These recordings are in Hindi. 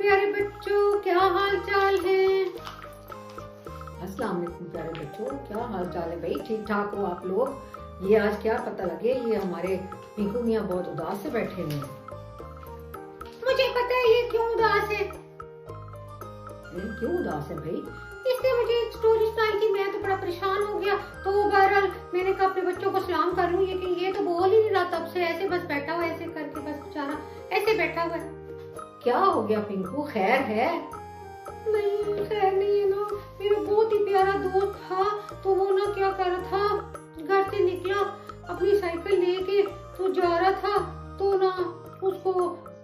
प्यारे बच्चों, क्या हाल चाल है। अस्सलाम वालेकुम प्यारे बच्चों, क्या हाल चाल है भाई? ठीक ठाक हो आप लोग? ये आज क्या पता लगे, ये हमारे पिंकू मियाँ बहुत उदास से बैठे हुए हैं। मुझे पता है ये क्यों उदास है। क्यों उदास है भाई? इसने मुझे एक स्टोरी सुनाई थी, मैं तो बड़ा परेशान हो गया। तो बहरहाल मैंने कहा अपने बच्चों को सलाम कर लूं, लेकिन ये तो बोल ही नहीं रहा तब से, ऐसे बस बैठा हुआ ऐसे करके, बस बेचारा ऐसे बैठा हुआ है। क्या हो गया पिंकू, खैर है? नहीं खैर नहीं है ना, मेरा बहुत ही प्यारा दोस्त था, तो वो ना क्या कर रहा था, घर से निकला अपनी साइकिल लेके तो जा रहा था, तो ना उसको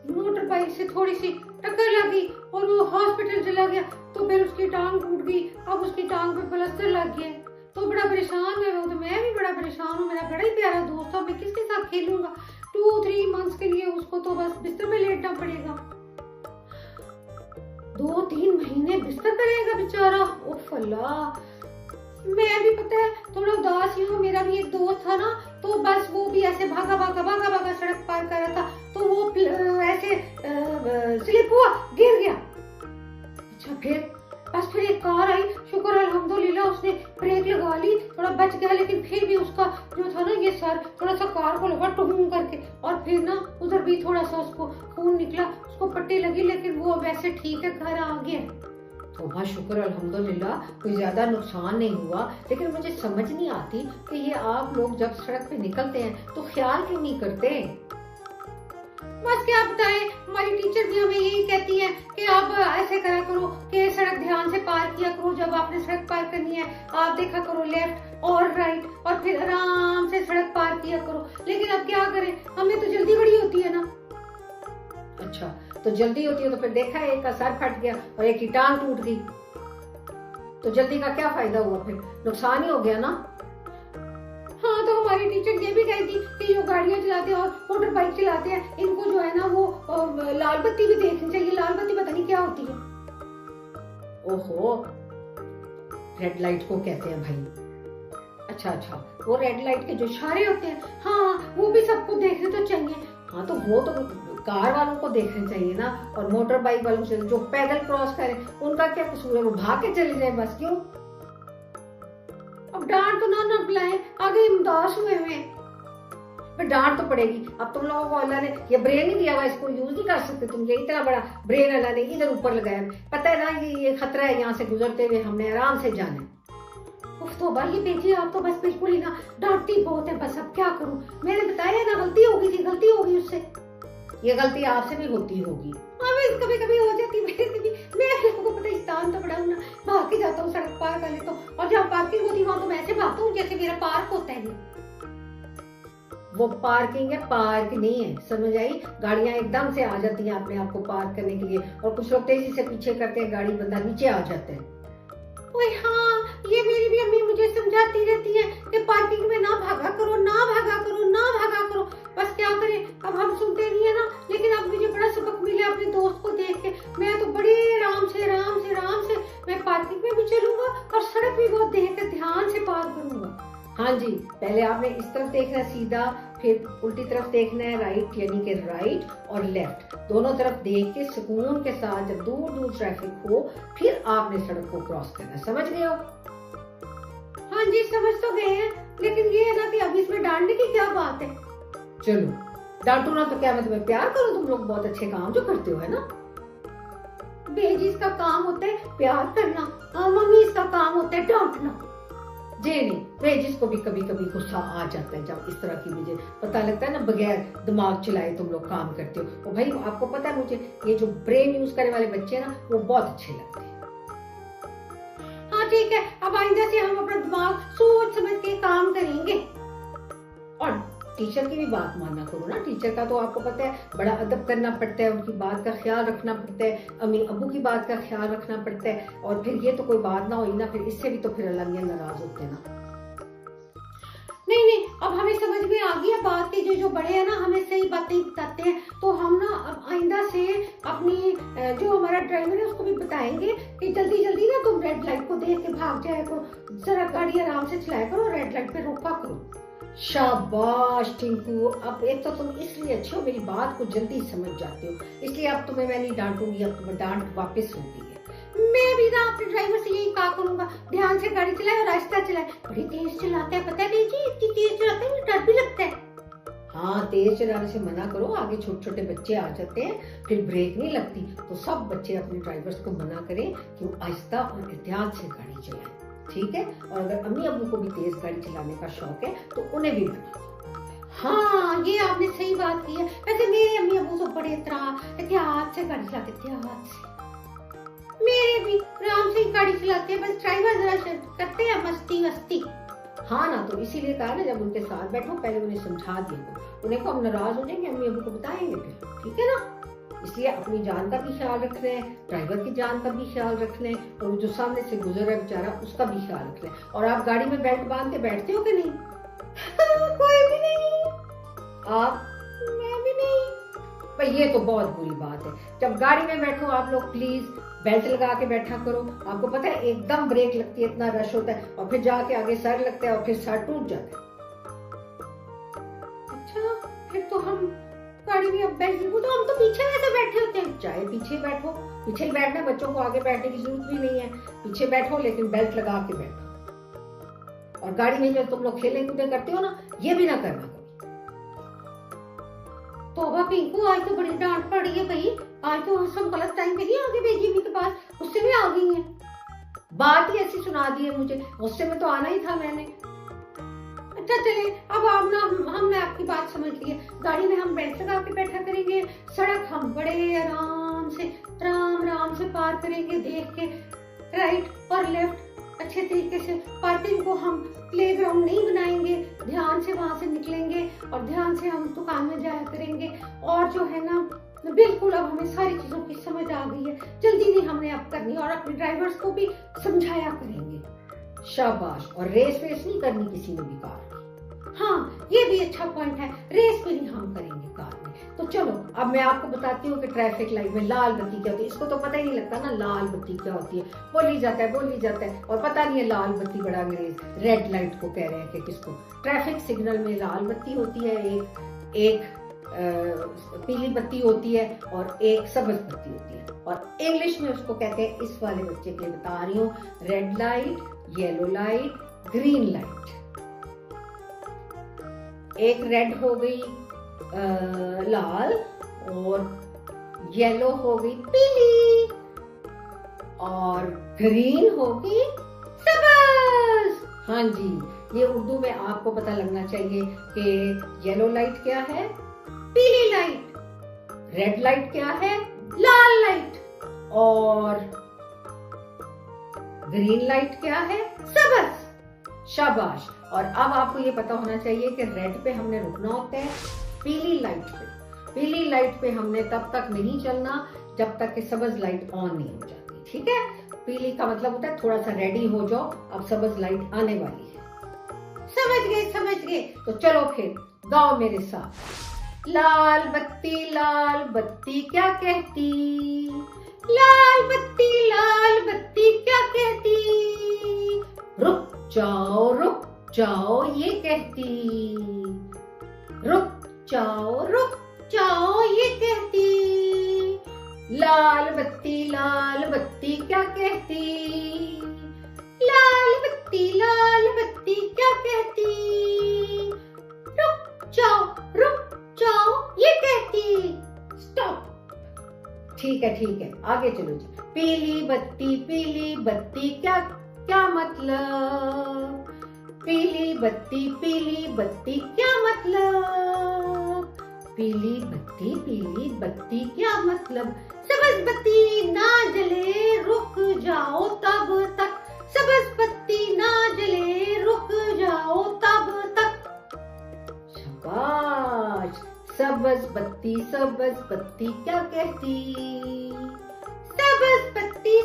मोटर बाइक से थोड़ी सी टक्कर लगी और वो हॉस्पिटल चला गया। तो फिर उसकी टांग टूट गई, अब उसकी टांग पे प्लास्टर लग गया, तो बड़ा परेशान है वो। तो मैं भी बड़ा परेशान हूँ, मेरा बड़ा ही प्यारा दोस्त था, मैं किसके साथ खेलूंगा। 2-3 मंथ्स के लिए उसको तो बस बिस्तर में लेटना पड़ेगा। 2-3 महीने बिस्तर करेगा बेचारा। उफ अल्लाह, मैं भी पता है थोड़ा उदास ही हूँ। मेरा भी एक दोस्त था ना, तो बस वो भी ऐसे भागा भागा भागा भागा सड़क पार कर रहा था, तो वो ऐसे स्लिप हुआ, गिर गया। अच्छा फिर एक कार आई, शुक्र अल्हम्दुलिल्लाह उसने ब्रेक लगा ली, थोड़ा बच गया, लेकिन फिर भी उसका जो था ना ये सर थोड़ा सा कार को लगा टुम करके, और फिर ना उधर भी थोड़ा सा उसको खून निकला, उसको पट्टी लगी, लेकिन वो वैसे ठीक है, घर आ गया। तो हाँ शुक्र अल्हम्दुलिल्लाह, कोई ज्यादा नुकसान नहीं हुआ। लेकिन मुझे समझ नहीं आती कि ये आप लोग जब सड़क पे निकलते हैं तो ख्याल क्यों नहीं करते। बस क्या बताएं, हमारी टीचर भी हमें यही कहती है कि आप ऐसे करा करो कि सड़क ध्यान से पार किया करो, जब आपने सड़क पार करनी है आप देखा करो लेफ्ट और राइट, और फिर आराम से सड़क पार किया करो। लेकिन अब क्या करें, हमें तो जल्दी बड़ी होती है ना। अच्छा, तो जल्दी होती है तो फिर देखा है एक का सर फट गया और एक की टांग टूट गई, तो जल्दी का क्या फायदा हुआ, फिर नुकसान ही हो गया ना। हाँ, तो हमारी टीचर ये भी कहती कि जो गाड़ियां चलाते हैं और मोटर बाइक चलाते हैं, इनको जो है ना वो लाल बत्ती भी देखनी चाहिए। लाल बत्ती पता नहीं क्या होती है। ओहो, रेड लाइट को कहते हैं भाई। अच्छा, वो रेड लाइट के जो इशारे होते हैं, हाँ वो भी सबको देखने तो चाहिए। हाँ, तो वो तो कार वालों को देखना चाहिए ना, और मोटर बाइक वालों से जो पैदल क्रॉस करें उनका क्या कसूर है, वो भाग के चले जाए बस, क्यों। अब डांट तो ना बुलाए, आगे उदास हुए पर डांट तो पड़ेगी। अब तुम लोगों को अल्लाह ने ये ब्रेन ही दिया हुआ, इसको यूज नहीं कर सकते तुम। ये इतना बड़ा ब्रेन अल्लाह ने इधर ऊपर लगाया, पता है ना ये खतरा है, यहाँ से गुजरते हुए हमने आराम से जाना है। तो भाई ये बेटी आप तो बस बिल्कुल ही ना डांटती बहुत है, बस अब क्या करूं। मैंने बताया ना गलती होगी उससे। ये गलती आपसे भी होती होगी। कभी कभी हो जाती है मेरे से भी। मैं लोगों को पता है स्थान तो बड़ा हूँ ना, भाग के जाता हूँ, सड़क पार कर लेता हूँ, और जहाँ पार्किंग होती है वहां तो मैं ऐसे भागता हूँ जैसे मेरा पार्क होता है। वो पार्किंग है, पार्क नहीं है, समझ आई। गाड़ियां एकदम से आ जाती हैं अपने आप को पार्क करने के लिए, और कुछ लोग तेजी से पीछे करते हैं गाड़ी, बंदा नीचे आ जाता है। ओए हाँ, ये मेरी भी अम्मी मुझे समझाती रहती है कि पार्किंग में ना भागा करो, ना भागा करो, ना भागा करो। बस क्या करें, अब हम सुनते नहीं है ना। लेकिन अब मुझे बड़ा सबक मिला अपने दोस्त को देख के। मैं तो बड़े आराम से मैं पार्किंग में भी चलूंगा और सड़क भी बहुत देख के ध्यान से पार करूंगा। हाँ जी, पहले आपने इस तरफ देखना है सीधा, फिर उल्टी तरफ देखना है राइट, यानी कि राइट और लेफ्ट, दोनों तरफ देख के सुकून के साथ जब दूर ट्रैफिक हो फिर आपने सड़क को क्रॉस करना है। समझ गए हो? हाँ जी, समझ तो गए हैं, लेकिन ये है ना कि अब इसमें डांटने की क्या बात है। चलो डांटो ना तो क्या मैं तुम्हें प्यार करूं? तुम लोग बहुत अच्छे काम जो करते हो, है ना। बेजी का काम होता है प्यार करना, और मम्मी इसका काम होता है डांटना। जी नहीं, बेजिस को भी कभी कभी गुस्सा आ जाता है जब इस तरह की, मुझे पता लगता है ना बगैर दिमाग चलाए तुम लोग काम करते हो। तो भाई आपको पता है, मुझे ये जो ब्रेन यूज करने वाले बच्चे हैं ना वो बहुत अच्छे लगते हैं। हाँ ठीक है, अब आइंदा से हम अपना दिमाग सोच समझ के काम करेंगे। और टीचर की भी बात मानना करो ना। टीचर का तो आपको पता है बड़ा अदब करना पड़ता है, उनकी बात का ख्याल रखना पड़ता है, अम्मी अबू की बात का ख्याल रखना पड़ता है। और फिर ये तो कोई बात ना हुई ना, फिर इससे भी तो फिर अल्लाह मियां नाराज होते हैं ना। नहीं, अब हमें समझ में आ गई है बात की, जो बड़े हैं ना हमें सही बातें बताते हैं। तो हम ना अब आइंदा से अपनी जो हमारा ड्राइवर है उसको भी बताएंगे कि जल्दी ना तुम रेड लाइट को देख के भाग जाया करो, जरा गाड़ी आराम से चलाया करो, रेड लाइट पे रोका करो। शाबाश टिंकू, अब एक तो तुम इसलिए अच्छे हो, मेरी बात को जल्दी समझ जाते हो, इसलिए अब तुम्हें मैं नहीं डांटूंगी, अब तुम्हें डांट वापस होगी है। मैं भी ना अपने ड्राइवर से यही कहा करूंगा, ध्यान से गाड़ी चलाए और आहिस्ता चलाए। बड़ी तेज चलाते हैं, पता नहीं जी, इतनी तेज चलाते हैं, मुझे डर भी लगता है। हाँ, तेज चलाने से मना करो, आगे छोटे छोटे बच्चे आ जाते हैं, फिर ब्रेक नहीं लगती। तो सब बच्चे अपने ड्राइवर्स को मना करें कि वो आहिस्ता और एहतियात से गाड़ी चलाएं, ठीक है। और अगर अम्मी अबू को भी तेज गाड़ी चलाने का शौक है तो उन्हें भी मना। हाँ, ये आपने सही बात की है। वैसे मेरे अम्मी अबू तो बड़े एहतियात से गाड़ी चलाते, एहतियात से। मेरे भी आराम से ही गाड़ी चलाते हैं, बस ड्राइवर जरा करते हैं मस्ती वस्ती। हाँ ना, तो इसीलिए कहा ना, जब उनके साथ बैठो पहले उन्हें समझा दिया, उन्हें को हम नाराज हो जाएंगे, अम्मी अबू को बताएंगे फिर, ठीक है ना। इसलिए अपनी जान का भी ख्याल रखना है, ड्राइवर की जान का भी ख्याल रखना है, और जो सामने से गुजर रहा है बेचारा उसका भी ख्याल रखना है। और आप गाड़ी में बेल्ट बांध के बैठते हो कि नहीं? कोई भी नहीं। आप? मैं भी नहीं। पर ये तो बहुत बुरी बात है, जब गाड़ी में बैठो आप लोग प्लीज बेल्ट लगा के बैठा करो। आपको पता है एकदम ब्रेक लगती है, इतना रश होता है, और फिर जाके आगे सर लगता है और फिर सर टूट जाता है। अच्छा, फिर तो हम गाड़ी में अब बैठ, तो हम तो पीछे वैसे बैठे होते हैं। चाहे पीछे बैठो, पीछे ही बैठना, बच्चों को आगे बैठने की जरूरत भी नहीं है, पीछे बैठो लेकिन बेल्ट लगा के बैठो। और गाड़ी में जब तुम लोग खेले कूदे करते हो ना, ये भी ना करना। तोबा पिंकू, आज तो बड़ी डांट पड़ी है भाई, आज तो सब गलत टाइम पे नहीं आगे भेजी अम्मी के पास, गुस्से में आ गई है। बात ही ऐसी सुना दी है मुझे, गुस्से में तो आना ही था मैंने। अच्छा चले, अब आप ना, हमने आपकी बात समझ ली है, गाड़ी में हम बेल्ट लगा के बैठा करेंगे, सड़क हम बड़े आराम से राम से पार करेंगे, देख के राइट और लेफ्ट अच्छे तरीके से। पार्किंग को हम प्लेग्राउंड नहीं बनाएंगे, ध्यान से वहां से निकलेंगे और ध्यान से हम दुकान में जाया करेंगे। और जो है ना, बिल्कुल अब हमें सारी चीजों की समझ आ गई है, जल्दी नहीं हमने अब करनी, और अपने ड्राइवर्स को भी समझाया करेंगे। शाबाश। और रेस वेस नहीं करनी किसी ने भी कार। हाँ, ये भी अच्छा पॉइंट है, रेस भी नहीं हम करेंगे कार में। तो चलो अब मैं आपको बताती हूँ कि ट्रैफिक लाइट में लाल बत्ती क्या होती है। इसको तो पता ही नहीं लगता ना लाल बत्ती क्या होती है, बोली जाता है और पता नहीं है लाल बत्ती बड़ा अंग्रेज रेड लाइट को कह रहे हैं कि किसको। ट्रैफिक सिग्नल में लाल बत्ती होती है, एक पीली बत्ती होती है और एक सब्ज बत्ती होती है, और इंग्लिश में उसको कहते हैं, इस वाले बच्चे के लिए बता रही हूँ, red light, yellow light, green light. एक रेड हो गई लाल, और येलो हो गई पीली, और ग्रीन हो गई सब्ज। हाँ जी, ये उर्दू में आपको पता लगना चाहिए कि येलो लाइट क्या है, पीली लाइट, रेड लाइट क्या है, लाल लाइट, और ग्रीन लाइट क्या है, सब्ज। शाबाश। और अब आपको ये पता होना चाहिए कि रेड पे हमने रुकना होता है, पीली लाइट पे हमने तब तक नहीं चलना जब तक कि सब्ज लाइट ऑन नहीं हो जाती, ठीक है। पीली का मतलब होता है थोड़ा सा रेडी हो जाओ, अब सब्ज लाइट आने वाली है। समझ गए। तो चलो फिर गाओ मेरे साथ। लाल बत्ती क्या कहती, लाल बत्ती क्या कहती, रुक जाओ ये कहती, रुक जाओ ये कहती, लाल बत्ती क्या कहती, लाल बत्ती क्या कहती, रुक जाओ ये कहती। स्टॉप। ठीक है, आगे चलो जी। पीली बत्ती क्या मतलब, पीली बत्ती क्या मतलब, पीली बत्ती क्या मतलब, सब्ज बत्ती ना जले रुक जाओ तब तक, सब्ज बत्ती ना जले रुक जाओ तब तक। शाबाश। सब्ज बत्ती क्या कहती, सब्ज बत्ती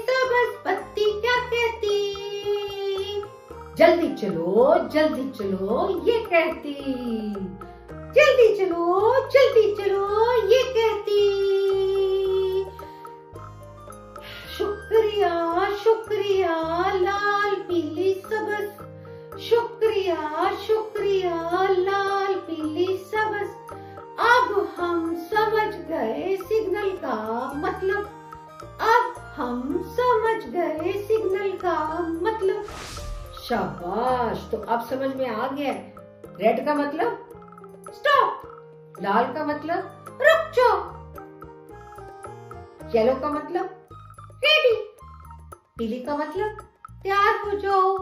क्या कहती, जल्दी चलो ये कहती, जल्दी चलो ये कहती। शुक्रिया लाल पीली सब्ज, शुक्रिया मतलब। अब हम समझ गए सिग्नल का मतलब। शाबाश, तो अब समझ में आ गया। रेड का मतलब स्टॉप, लाल का मतलब रुक जाओ, येलो का मतलब रेडी, पीली का मतलब तैयार हो जाओ,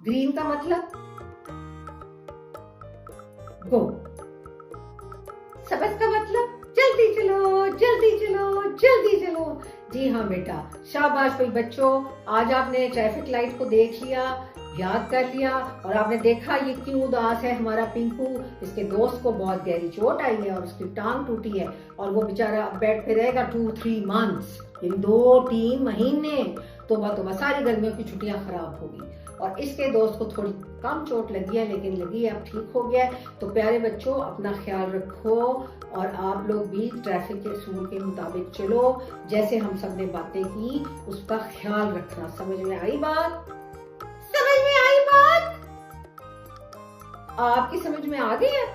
ग्रीन का मतलब गो, सफेद का मतलब जल्दी चलो जल्दी चलो जल्दी चलो। जी हाँ बेटा, शाबाश भाई बच्चों, आज आपने ट्रैफिक लाइट को देख लिया, याद कर लिया, और आपने देखा ये क्यों उदास है हमारा पिंकू। इसके दोस्त को बहुत गहरी चोट आई है और उसकी टांग टूटी है और वो बेचारा बेड पे रहेगा 2-3 मंथ्स, इन 2-3 महीने। तो सारी गर्मियों की छुट्टियां खराब होगी। और इसके दोस्त को थोड़ी कम चोट लगी है, लेकिन लगी है, अब ठीक हो गया है। तो प्यारे बच्चों, अपना ख्याल रखो और आप लोग भी ट्रैफिक के असूल के मुताबिक चलो, जैसे हम सब ने बातें की उसका ख्याल रखना। समझ में आई बात? समझ में आई बात? आपकी समझ में आ गई है?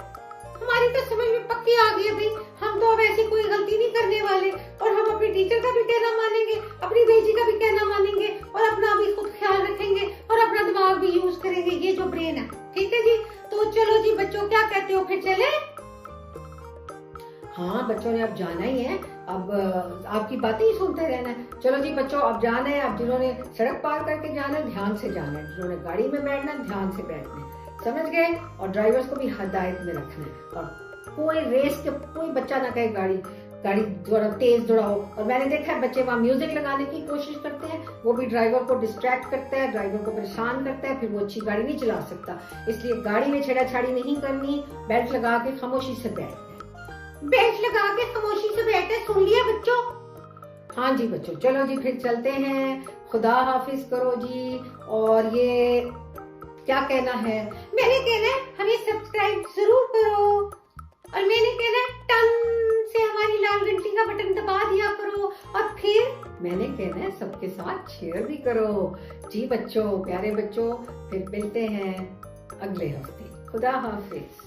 हमारी तो समझ में पक्की आ गई है भाई। हम तो अब ऐसी कोई गलती नहीं करने वाले और हम अपनी टीचर का भी कहना मानेंगे, अपनी बेटी का भी कहना मानेंगे और अपना भी खुद ख्याल रखेंगे और अपना दिमाग भी यूज करेंगे, ये जो ब्रेन है। ठीक है जी, तो चलो जी बच्चों, क्या कहते हो, फिर चले? हाँ, बच्चों ने अब जाना ही है, अब आपकी बातें ही सुनते रहना है। चलो जी बच्चों, अब जाना है। अब जिन्होंने सड़क पार करके जाना है ध्यान से जाना है, जिन्होंने गाड़ी में बैठना है ध्यान से बैठना है, समझ गए? और ड्राइवर्स को भी हिदायत में रखना है। और कोई रेस के कोई बच्चा ना कहे गाड़ी थोड़ा तेज दौड़ाओ। और मैंने देखा है बच्चे वहां म्यूजिक लगाने की कोशिश करते हैं, वो भी ड्राइवर को डिस्ट्रैक्ट करता है, ड्राइवर को परेशान करता है, फिर वो अच्छी गाड़ी नहीं चला सकता। इसलिए गाड़ी में छेड़ाछाड़ी नहीं करनी, बेल्ट लगा के खामोशी से बैठना है। बेल्ट लगा के खामोशी से बैठे, सुन लिया बच्चों? हाँ जी बच्चों, चलो जी फिर चलते हैं, खुदा हाफिज करो जी। और ये क्या कहना है? मैंने कहना है हमें सब्सक्राइब जरूर करो, और मैंने कहना है टन से हमारी लाल घंटी का बटन दबा दिया करो, और फिर मैंने कहना है सबके साथ शेयर भी करो। जी बच्चों, प्यारे बच्चों, फिर मिलते हैं अगले हफ्ते। खुदा हाफिज।